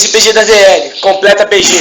Esse PG da ZL, completa PG.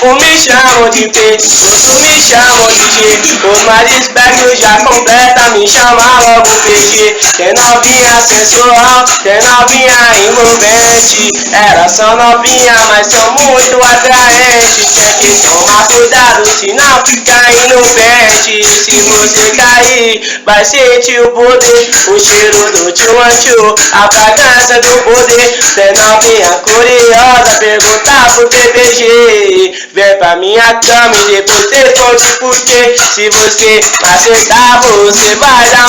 Me chamam de P, outros me chamam de G. Os mais espertos já completa, me chama logo PG. Tem novinha sensual, tem novinha envolvente. Elas são novinha, mas são muito atraentes. Tem que tomar cuidado, senão cair no pente. Se você cair, vai sentir o poder, o cheiro do tchu-tchu, a fragrância do poder. Tem novinha curiosa, perguntar pro PPG. Vem pra minha cama e depois responde porque se você acertar, você vai dar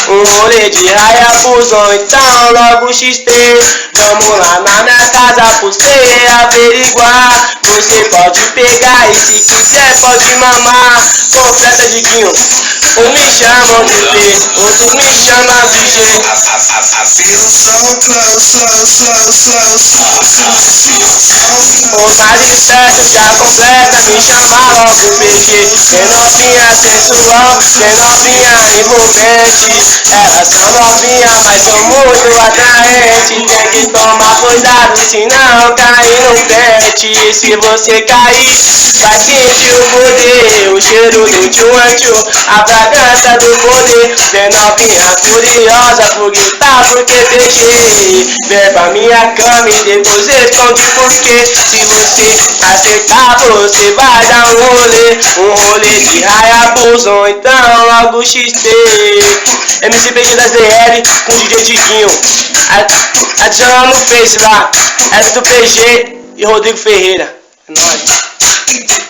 um rolê de Hayabusa, então logo XT. Vamos lá na minha casa pra você averiguar. Você pode pegar e se quiser pode mamar. Completa Diguinho. Uns me chamam de P, outros me chamam de G. Os mais espertos já completa, me chama logo PG. Tem novinha sensual, tem novinha envolvente. Elas são novinhas, mas são muito atraentes. Tem que tomar cuidado, senão cair no pente. Se você cair, vai sentir o poder, o cheiro do tchu-tchu, a fragrância do poder. Tem novinha curiosa, foguetar porque PG. Vem pra minha cama e depois responde porque se você acertar, você vai dar um rolê de Hayabusa, então logo XT. MC PG da ZL com DJ Diguinho. Adiciona no Face lá, é do PG e Rodrigo Ferreira. É nóis.